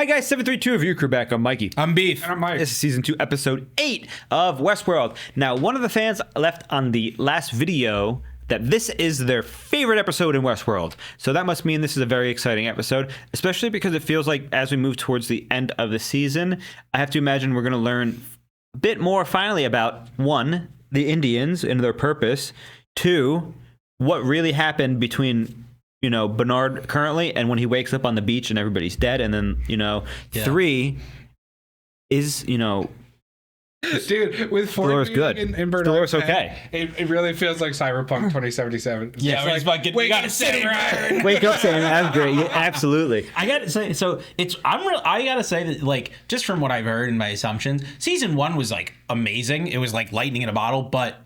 Hi guys, 732 of your crew back. I'm Mikey. I'm Beef. And I'm Mike. This is season 2, episode 8 of Westworld. Now, one of the fans left on the last video that this is their favorite episode in Westworld. So that must mean this is a very exciting episode, especially because it feels like as we move towards the end of the season, I have to imagine we're going to learn a bit more finally about, 1, the Indians and their purpose, 2, what really happened between, you know, Bernard currently and when he wakes up on the beach and everybody's dead, and then, you know, 3 is, you know, dude, with Dolores Ford good. in Bernard's Dolores head, okay. It really feels like Cyberpunk 2077. It's Yeah, just like, we gotta sit right. Wake up, Sam. That's great. Yeah, absolutely. I gotta say, so I gotta say that, like, just from what I've heard and my assumptions, season 1 was like amazing. It was like lightning in a bottle, but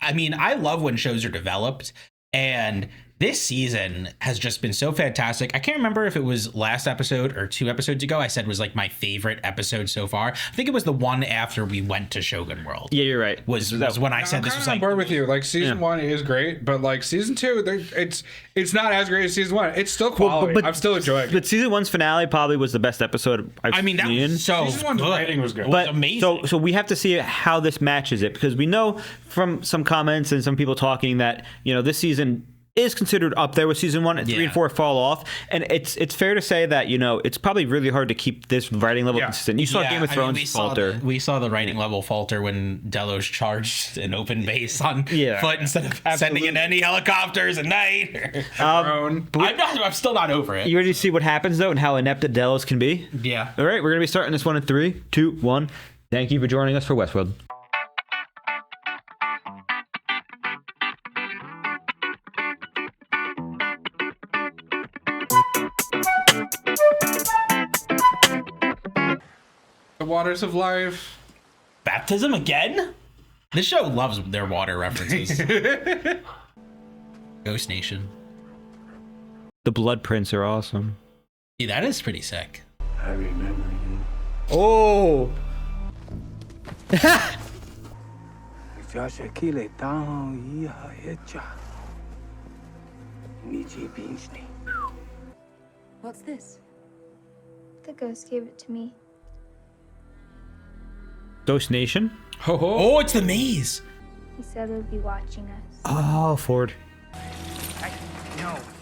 I mean, I love when shows are developed, and this season has just been so fantastic. I can't remember if it was last episode or 2 episodes ago I said was like my favorite episode so far. I think it was the one after we went to Shogun World. Yeah, you're right. Was when I said this was I'm like on board with you. Like season 1 is great, but like season 2, it's not as great as season 1. It's still quality. but I'm still enjoying it. But season 1's finale probably was the best episode I've I mean, that seen. was so Season 1's good. writing was good. It was amazing. So we have to see how this matches it, because we know from some comments and some people talking that, you know, this season is considered up there with season 1, and 3 and 4 fall off, and it's fair to say that, you know, it's probably really hard to keep this writing level consistent. You saw Game of Thrones falter. We saw the writing level falter when Delos charged an open base on foot instead of sending in any helicopters at night. I'm still not over it. You ready to see what happens though, and how inept Delos can be? Yeah. All right, we're gonna be starting this one in 3, 2, 1. Thank you for joining us for Westworld. The waters of life. Baptism again? This show loves their water references. Ghost Nation. The blood prints are awesome. Yeah, that is pretty sick. I remember you. Oh! What's this? The ghost gave it to me. Ghost Nation? Oh, it's the maze. He said he would be watching us. Oh, Ford. Hey,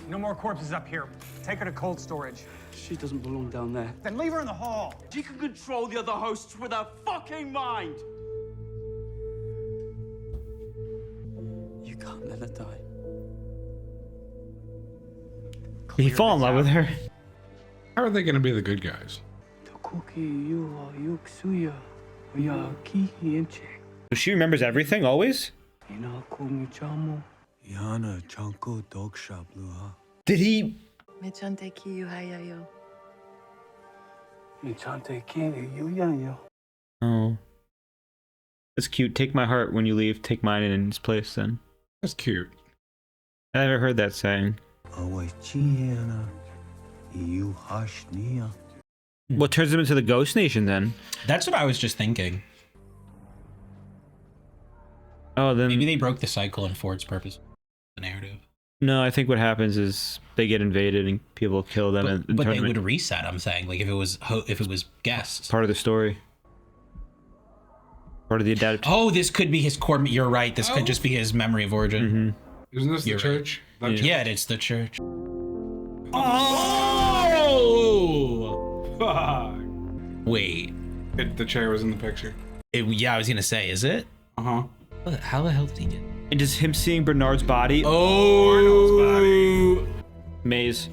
no more corpses up here. Take her to cold storage. She doesn't belong down there. Then leave her in the hall. She can control the other hosts with her fucking mind. You can't let her die. He fall in love with her. How are they going to be the good guys? She remembers everything always? Did he? Oh. That's cute. Take my heart when you leave. Take mine in its place then. That's cute. I never heard that saying. What turns him into the Ghost Nation then? That's what I was just thinking. Oh, then Maybe they broke the cycle in Ford's purpose. The narrative. no. I think what happens is they get invaded and people kill them, and But turn they them would in- reset. I'm saying, like, if it was guests. part of the story. Part of the adapted. Oh, this could be his core. You're right. This could just be his memory of origin. Isn't this the You're church? That church? Yeah, it's the church. Oh! Fuck. Wait. The chair was in the picture. Yeah, I was gonna say, is it? Uh-huh. How the hell did he get? And just him seeing Bernard's body. Oh, Maze.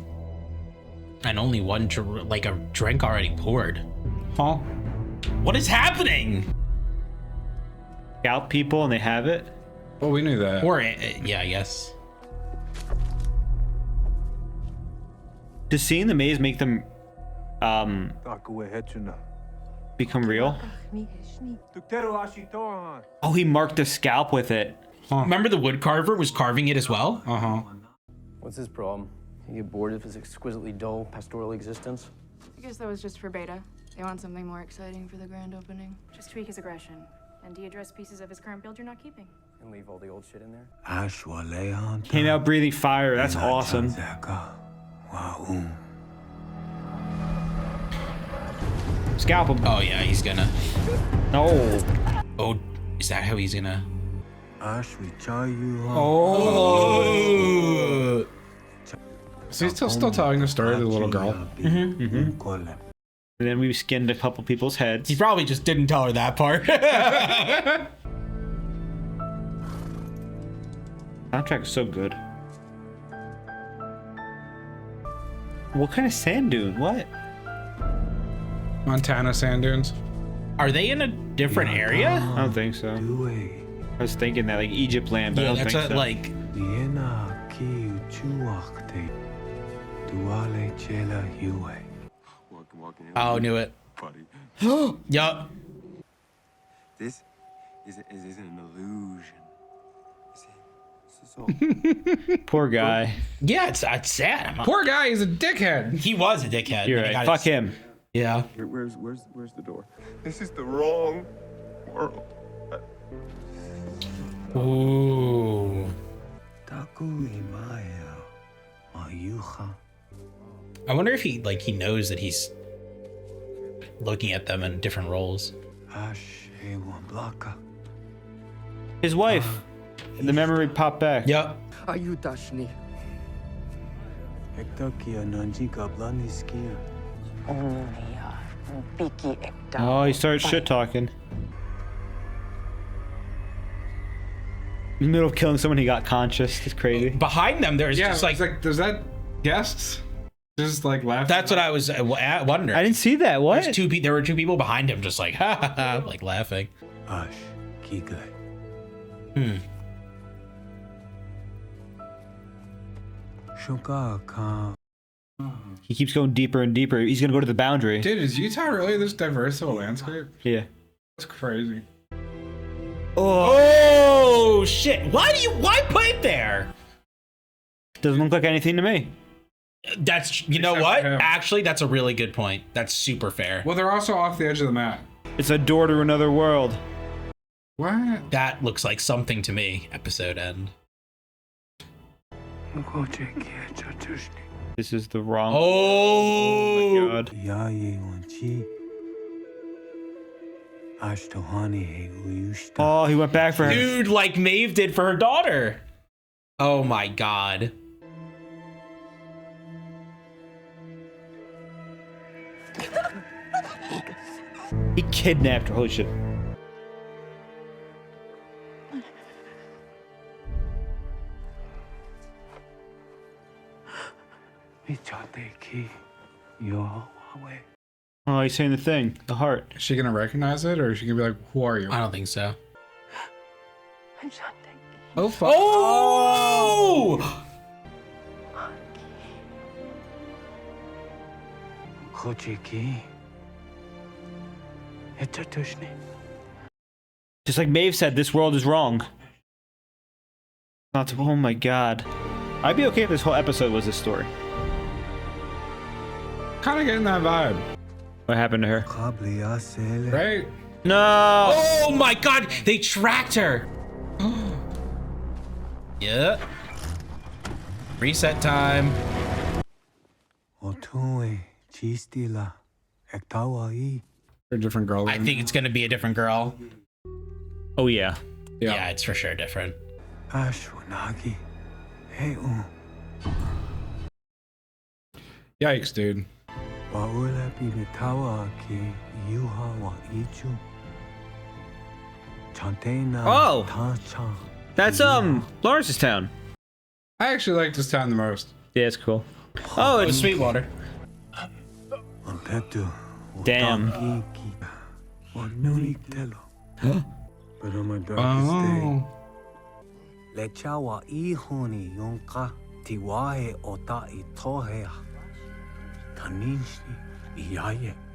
and only one a drink already poured. Huh? What is happening? Scalp people and they have it. Well, we knew that. Or yeah, I guess. Does seeing the maze make them become real? Oh, he marked a scalp with it. Remember the wood carver was carving it as well? Uh-huh. What's his problem? You get bored of his exquisitely dull pastoral existence? I guess that was just for beta. They want something more exciting for the grand opening. Just tweak his aggression and de-address pieces of his current build you're not keeping. And leave all the old shit in there? Came out breathing fire. That's awesome. Scalp him. Oh yeah, he's gonna. Oh. Oh, is that how he's gonna? Oh. So he's still telling the story of the little girl. And then we skinned a couple people's heads. He probably just didn't tell her that part. Soundtrack is so good. What kind of sand dune? What? Montana sand dunes. Are they in a different area? I don't think so. I was thinking that like Egypt land, but Yeah, I don't that's think so. like. Oh, knew it. Yup. This isn't an illusion. Poor guy. Yeah, it's sad. Poor guy, he's a dickhead. He was a dickhead. You're and he right. got Fuck his- him. Yeah. Where's the door? This is the wrong world. Ooh. I wonder if he knows that he's looking at them in different roles. His wife. The memory popped back. Yep. Ayudashni. Oh, he started shit talking. In the middle of killing someone, he got conscious. It's crazy. Behind them, there's Yeah, just it's like, does that guests just like laugh? that's what I was wondering. I didn't see that. What? There were two people behind him, just like ha ha ha, like laughing. He keeps going deeper and deeper. He's gonna go to the boundary. Dude, is Utah really this diverse of a landscape? Yeah. That's crazy. Oh shit! Why put it there? Doesn't look like anything to me. That's you know Except what? for him. Actually, that's a really good point. That's super fair. Well, they're also off the edge of the map. It's a door to another world. What? That looks like something to me. Episode end. This is the wrong. Oh, my god. Oh, he went back for her. dude, like Maeve did for her daughter. Oh my god. He kidnapped her. Holy shit. Oh, he's saying the thing. The heart. Is she gonna recognize it, or is she gonna be like, "Who are you?" I don't think so. Oh fuck! Oh! Just like Maeve said, this world is wrong. Not to, oh my god. I'd be okay if this whole episode was this story. Kind of getting that vibe, What happened to her? right? No! Oh my god! They tracked her. Yeah. Reset time. Or a different girl. I think it's gonna be a different girl. Oh yeah. Yeah, it's for sure different. Yikes, dude. Oh! That's Lawrence's town. I actually like this town the most. Yeah, it's cool. Oh, Oh, it's Sweetwater. damn. Oh.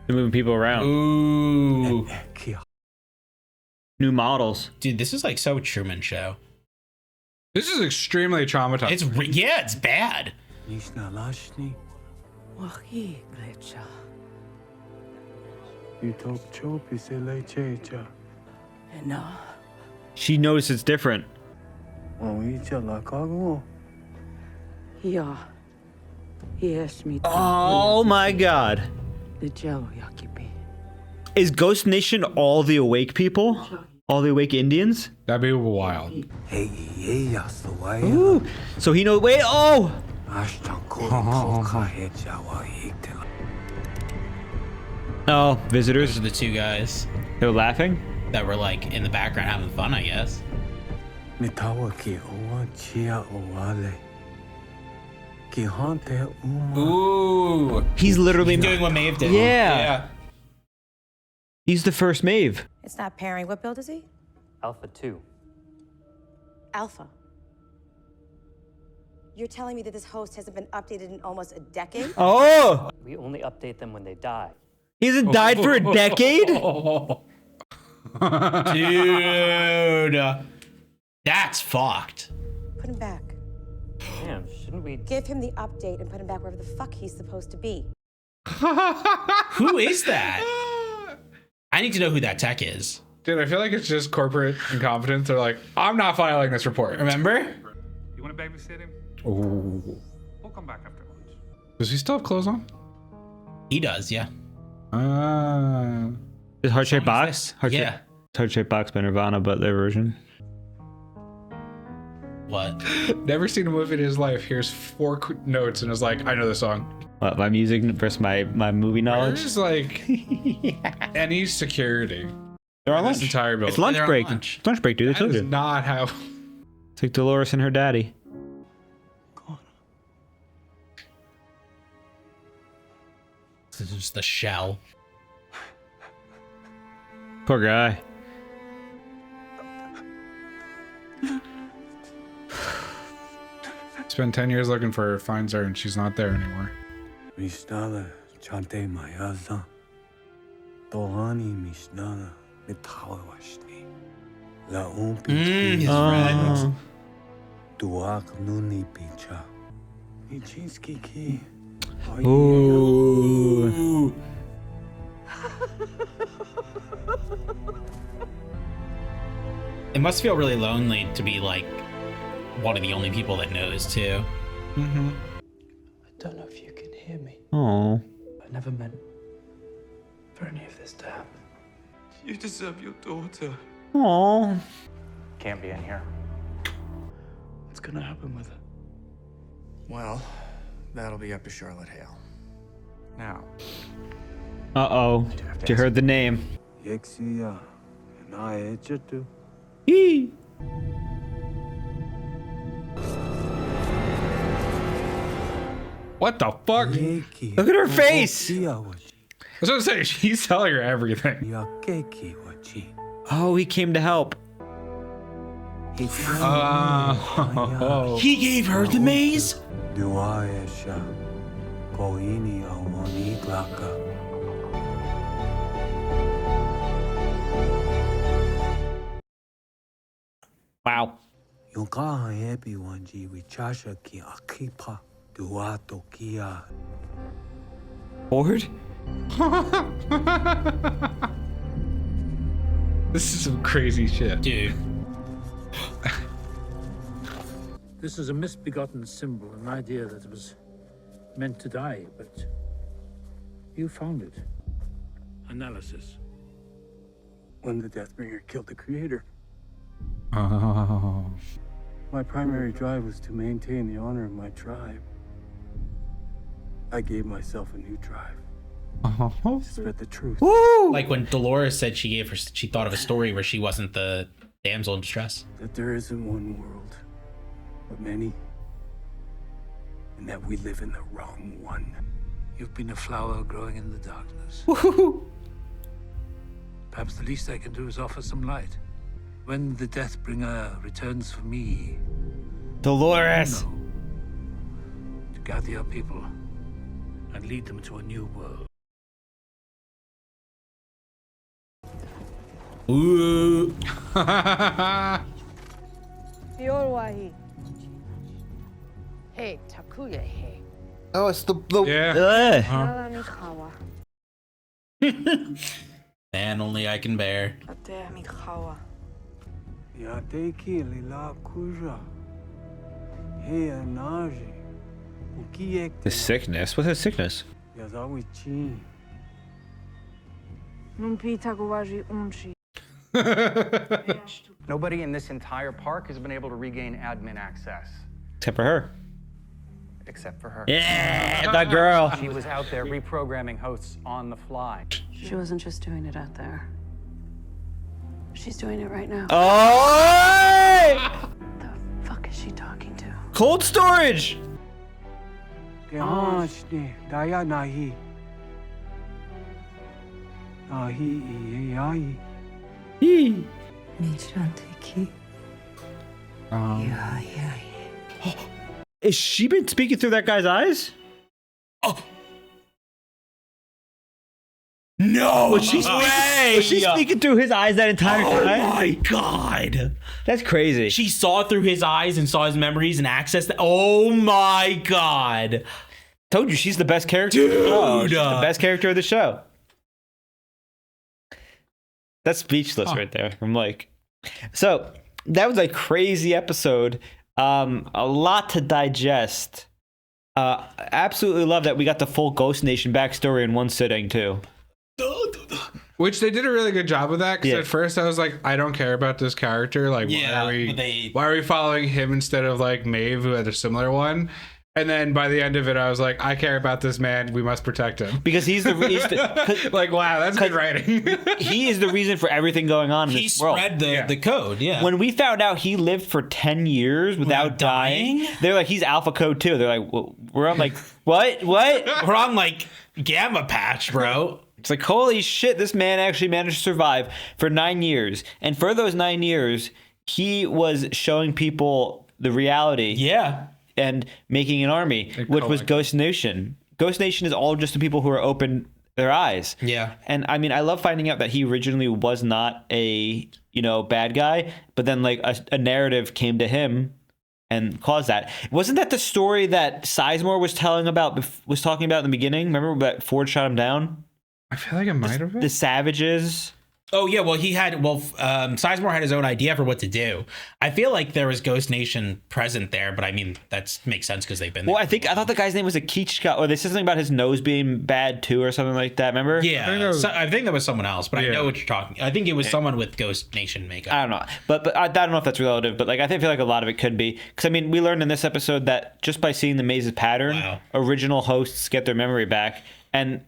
They're moving people around. Ooh. New models. Dude, this is like so Truman Show. This is extremely traumatizing. It's bad. She noticed it's different. Oh my god. Is Ghost Nation all the awake people? All the awake Indians? That'd be wild. Ooh. So he knows. Wait. Oh. Oh, visitors. Those are the two guys They're laughing. that were like in the background having fun, I guess. Ooh. He's literally Doing what Maeve did. Yeah. He's the first Maeve. It's not pairing. What build is he? Alpha 2. Alpha. You're telling me that this host hasn't been updated in almost a decade? Oh. We only update them when they die. He hasn't died for a decade. Dude. That's fucked. Put him back. Damn, shouldn't we? Give him the update and put him back wherever the fuck he's supposed to be. Who is that? I need to know who that tech is. Dude, I feel like it's just corporate incompetence. They're like, I'm not filing this report. Remember? You want to babysit him? Ooh. We'll come back after lunch. Does he still have clothes on? He does, yeah. Is Heart Shaped Box? Yeah. Heart Shaped Box by Nirvana, but their version. What? Never seen a movie in his life. Here's 4 notes and is like, I know the song. What, my music versus my movie knowledge? There's like any security. They're on This lunch. entire building. It's lunch They're on break. lunch. It's lunch break, dude. I That told is you. not how. It's like Dolores and her daddy. This is just the shell. Poor guy. Spent 10 years looking for her, finds her, and she's not there anymore. His friend. Ooh. It must feel really lonely to be like one of the only people that knows too. I don't know if you can hear me. Oh. I never meant for any of this to happen. You deserve your daughter. Oh. Can't be in here. What's gonna happen with her? Well, that'll be up to Charlotte Hale. Now, Uh-oh. You heard the name. Kiksuya, Eee. What the fuck? Look at her face. I was gonna say, she's telling her everything. Oh, he came to help. Oh. He gave her the maze? Wow. Bored? This is some crazy shit. Dude. This is a misbegotten symbol, an idea that was meant to die, but you found it. Analysis. When the Deathbringer killed the creator, Oh. my primary drive was to maintain the honor of my tribe. I gave myself a new drive. To spread the truth. Woo! Like when Dolores said she thought of a story where she wasn't the damsel in distress. That there isn't one world, but many. And that we live in the wrong one. You've been a flower growing in the darkness. Woo-hoo. Perhaps the least I can do is offer some light. When the Deathbringer returns for me, Dolores. to gather your people and lead them to a new world. Ooh. Hey, Takuya, hey. Oh, it's the Yeah. Man, only I can bear. His sickness. What's his sickness? Nobody in this entire park has been able to regain admin access. Except for her. Except for her. Yeah, that girl. She was out there reprogramming hosts on the fly. She wasn't just doing it out there. She's doing it right now. Oh! The fuck is she talking to? Cold storage. Is she been speaking through that guy's eyes? Oh. No Was she speaking through his eyes that entire time? Oh my god. That's crazy. She saw through his eyes and saw his memories and accessed that. Oh my god. Told you she's the best character. Dude. Oh, she's the best character of the show. That's speechless right there. I'm like, so that was a crazy episode. A lot to digest. Absolutely love that we got the full Ghost Nation backstory in one sitting too. Which they did a really good job of that, because at first I was like, I don't care about this character. Like, why are we following him instead of like Maeve, who had a similar one? And then by the end of it, I was like, I care about this man. We must protect him. Because he's the like, wow, that's good writing. He is the reason for everything going on in this world. He spread the code, yeah. When we found out he lived for 10 years without dying, they're like, he's alpha code too. They're like, well, we're on like, what? We're on like gamma patch, bro. It's like, holy shit, this man actually managed to survive for 9 years. And for those 9 years, he was showing people the reality. Yeah. And making an army, which was Ghost Nation. Ghost Nation is all just the people who are open their eyes. Yeah. And I mean, I love finding out that he originally was not a, bad guy, but then like a narrative came to him and caused that. Wasn't that the story that Sizemore was talking about in the beginning? Remember that Ford shot him down? I feel like it might have been. The Savages. Oh, yeah. Well, Sizemore had his own idea for what to do. I feel like there was Ghost Nation present there, but I mean, that makes sense because they've been there. Well, I thought the guy's name was a Kiksuya, or they said something about his nose being bad too, or something like that. Remember? Yeah. I think that was someone else, but I know what you're talking. I think it was someone with Ghost Nation makeup. I don't know. But I don't know if that's relative, but like I feel like a lot of it could be. Because I mean, we learned in this episode that just by seeing the maze's pattern, original hosts get their memory back. And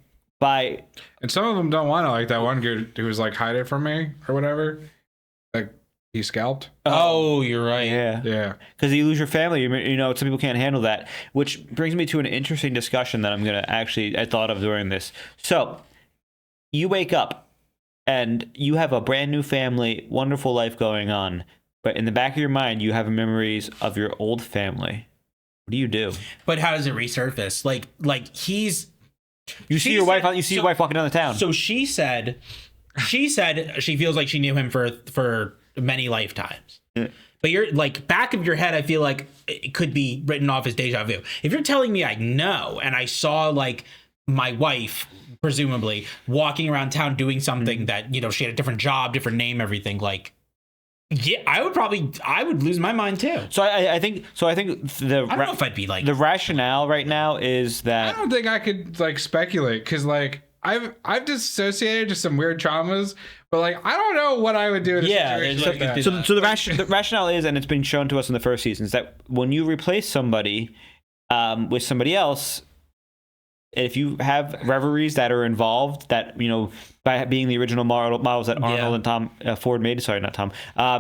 some of them don't want to, like that one dude who was like, hide it from me or whatever, like he scalped. Oh, you're right. Yeah Because you lose your family, some people can't handle that, which brings me to an interesting discussion that I thought of during this. So you wake up and you have a brand new family, wonderful life going on, but in the back of your mind you have memories of your old family. What do you do? But how does it resurface? Like he's You see your wife walking down the town. So she said she feels like she knew him for many lifetimes. Yeah. But you're like, back of your head, I feel like it could be written off as deja vu. If you're telling me I know and I saw like my wife, presumably, walking around town doing something that, she had a different job, different name, everything, like, yeah, I would lose my mind too. So I think I don't know if I'd be like, the rationale right now is that I don't think I could like speculate, because like I've dissociated to some weird traumas, but like I don't know what I would do in a situation like that. So the rationale is, and it's been shown to us in the first season, is that when you replace somebody with somebody else, if you have reveries that are involved, that by being the original models that Arnold and Tom Ford made,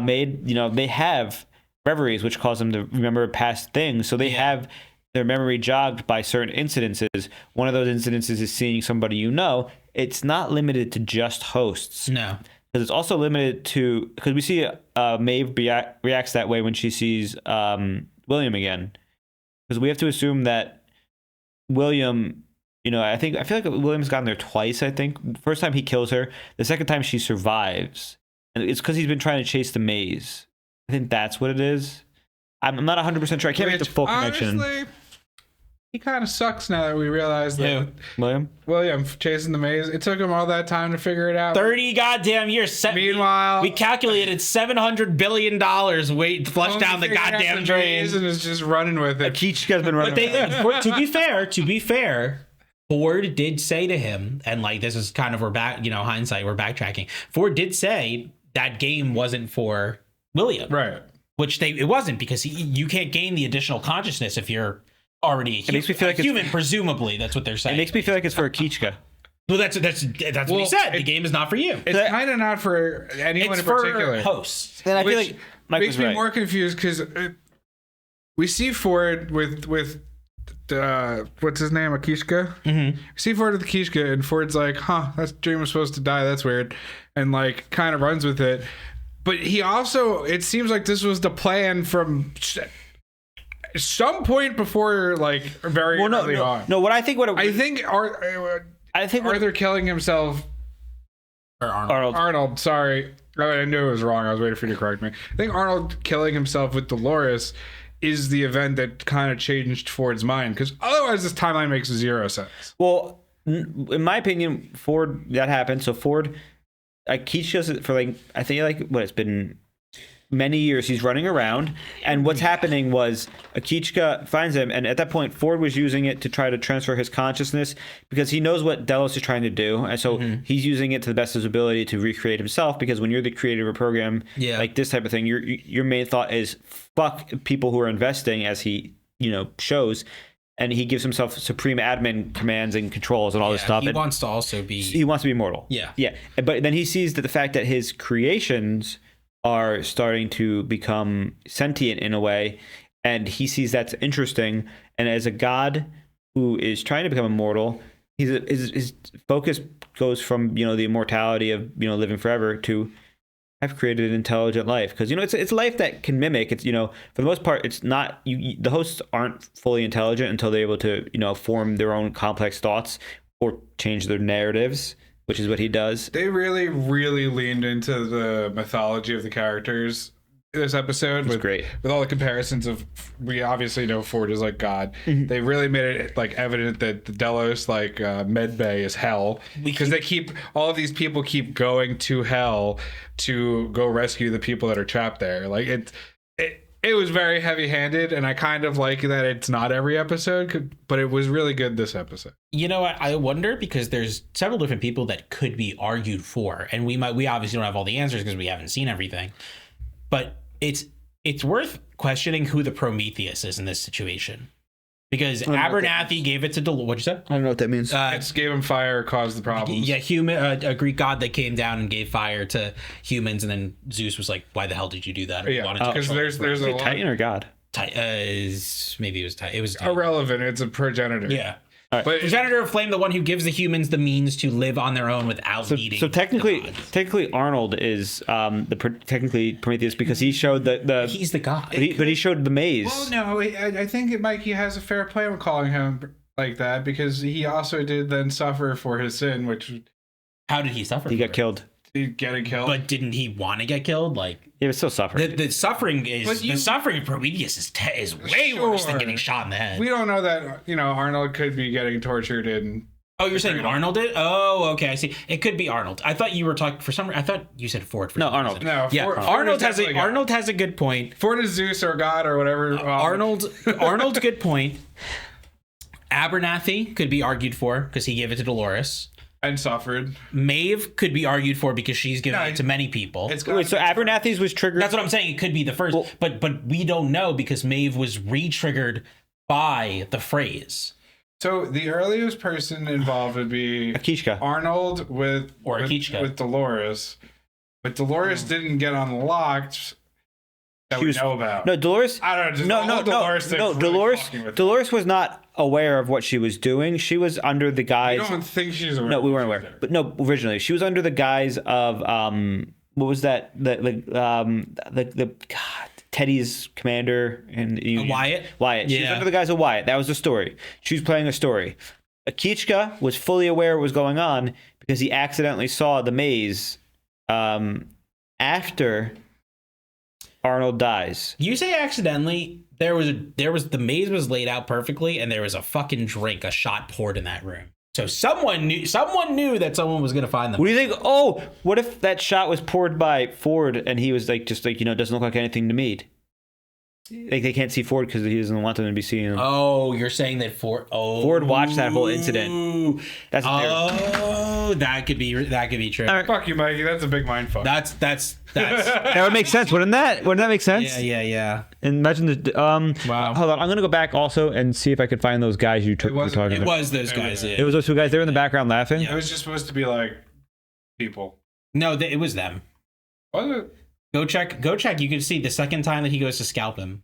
made, they have reveries which cause them to remember past things. So they have their memory jogged by certain incidences. One of those incidences is seeing somebody It's not limited to just hosts. No. Because it's also limited to, because we see Maeve reacts that way when she sees William again. Because we have to assume that William, I feel like William's gotten there twice, I think. First time he kills her. The second time she survives. And it's because he's been trying to chase the maze. I think that's what it is. I'm not 100% sure. I can't make the full connection. Honestly, he kind of sucks now that we realize that William chasing the maze. It took him all that time to figure it out. 30 goddamn years. Meanwhile, we calculated $700 billion flush down the goddamn drain, and is just running with it. Kiksuya's been running. But to be fair, Ford did say to him, and like this is kind of hindsight, we're backtracking. Ford did say that game wasn't for William, right? Which it wasn't, because you can't gain the additional consciousness if you're already it makes me feel like human. Presumably, that's what they're saying. It makes me feel like it's for Akichka. Well, that's what he said. The game is not for you. It's kind of not for anyone in particular. It's for hosts. Then I feel like Mike makes was me more confused because we see Ford with what's his name, Akishka. Mm-hmm. We see Ford with Akishka, and Ford's like, "Huh, that dream was supposed to die. That's weird," and like kind of runs with it. But he also, it seems like this was the plan from some point before, like very early on. No, I think Arthur killing himself. Or Arnold. Arnold, sorry. I knew it was wrong. I was waiting for you to correct me. I think Arnold killing himself with Dolores is the event that kind of changed Ford's mind, because otherwise this timeline makes zero sense. Well, in my opinion, Ford, that happened. So Ford, Akichka's for like, I think like what, it's been many years he's running around, and what's happening was Akichka finds him, and at that point Ford was using it to try to transfer his consciousness, because he knows what Delos is trying to do, and so he's using it to the best of his ability to recreate himself, because when you're the creator of a program like this type of thing, your main thought is fuck people who are investing, as he shows, and he gives himself supreme admin commands and controls and all this stuff. He wants to be immortal. Yeah. But then he sees that the fact that his creations are starting to become sentient in a way, and he sees that's interesting. And as a god who is trying to become immortal, his focus goes from the immortality of living forever to I've created an intelligent life, because it's life that can mimic. It's for the most part, it's not the hosts aren't fully intelligent until they're able to form their own complex thoughts or change their narratives, which is what he does. They really, really leaned into the mythology of the characters this episode. With great. With all the comparisons of, we obviously know Ford is like God. Mm-hmm. They really made it like evident that the Delos, like med bay, is hell, because all of these people keep going to hell to go rescue the people that are trapped there. Like it was very heavy-handed, and I kind of like that it's not every episode, but it was really good this episode. I wonder, because there's several different people that could be argued for, and we obviously don't have all the answers because we haven't seen everything, but it's worth questioning who the Prometheus is in this situation. Because Abernathy gave it to Dolores. What'd you say? I don't know what that means. It gave him fire, caused the problems. Yeah, a Greek god that came down and gave fire to humans, and then Zeus was like, "Why the hell did you do that?" Yeah, because there's a Titan or god. Maybe it was Titan. It was Titan. Irrelevant. It's a progenitor. Yeah. Right. But progenitor of flame, the one who gives the humans the means to live on their own without needing. So technically, Arnold is technically Prometheus, because he showed the he's the god, but he showed the maze. Well, no, I think Mikey has a fair play with calling him like that, because he also did then suffer for his sin. Which, how did he suffer? He got killed. He getting killed, but didn't he want to get killed? Like, he was still suffering. The suffering of Prometheus is way worse than getting shot in the head. We don't know that Arnold could be getting tortured and. Oh, you're saying Arnold did? Oh, okay, I see. It could be Arnold. I thought you were talking for some. I thought you said Ford. No, Arnold. No, yeah, Arnold has a good point. Ford is Zeus or God or whatever. Arnold's good point. Abernathy could be argued for because he gave it to Dolores. And suffered. Maeve could be argued for because she's given it to many people. Wait, so Abernathy's was triggered? That's what I'm saying. It could be the first, but we don't know, because Maeve was re-triggered by the phrase. So the earliest person involved would be Akichka. Arnold with Dolores, but Dolores didn't get unlocked. That we know about. No, Dolores. I don't know. Dolores was not aware of what she was doing. She was under the guise. I don't think she's aware. No, we weren't aware. But no, originally she was under the guise of what was that? The Teddy's commander and Wyatt. Wyatt. She was under the guise of Wyatt. That was the story. She was playing a story. Akichka was fully aware of what was going on because he accidentally saw the maze after Arnold dies. You say accidentally. There was the maze was laid out perfectly, and there was a fucking drink, a shot poured in that room. So someone knew that someone was gonna find them. What do you think? Oh, what if that shot was poured by Ford and he was like, doesn't look like anything to me? Like they can't see Ford because he doesn't want them to be seeing him. Oh, you're saying that Ford watched that whole incident. That's that could be true. Right. Fuck you, Mikey. That's a big mind fuck. That's that would make sense, wouldn't that? Wouldn't that make sense? Yeah. And imagine the wow. Hold on, I'm gonna go back also and see if I could find those guys you were talking about. It was those guys. It was those two guys. They were in the background laughing. Yeah. It was just supposed to be like people. No, it was them. Was it? Go check. You can see the second time that he goes to scalp him.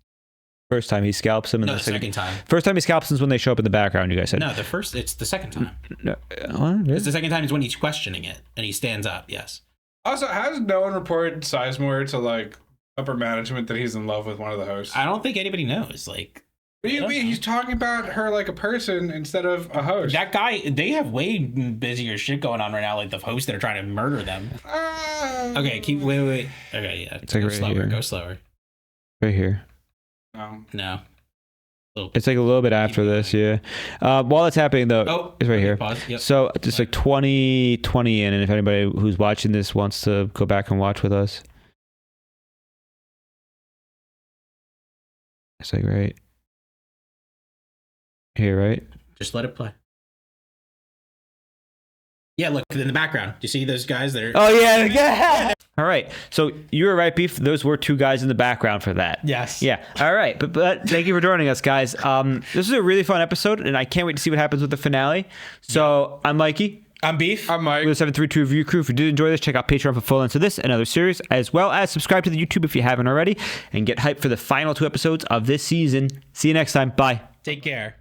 First time he scalps him. And no, the second time. First time he scalps him is when they show up in the background, you guys said. No, it's the second time. No, what? It's the second time is when he's questioning it and he stands up, yes. Also, has no one reported Sizemore to like upper management that he's in love with one of the hosts? I don't think anybody knows. Like, what do you mean? He's talking about her like a person instead of a host. That guy, they have way busier shit going on right now, like the hosts that are trying to murder them. Okay, wait. Okay, yeah. It's like go slower. Right here. No. It's like a little bit after this, yeah. While it's happening, though, it's right here. Yep. So it's like 20 in, and if anybody who's watching this wants to go back and watch with us. It's like right here, right? Just let it play. Yeah, look, in the background. Do you see those guys that are... Oh, yeah. All right. So you were right, Beef. Those were two guys in the background for that. Yes. Yeah. All right. But thank you for joining us, guys. This is a really fun episode, and I can't wait to see what happens with the finale. So I'm Mikey. I'm Beef. I'm Mike. We're the 732 Review Crew. If you did enjoy this, check out Patreon for full lengths of this and other series, as well as subscribe to the YouTube if you haven't already, and get hyped for the final 2 episodes of this season. See you next time. Bye. Take care.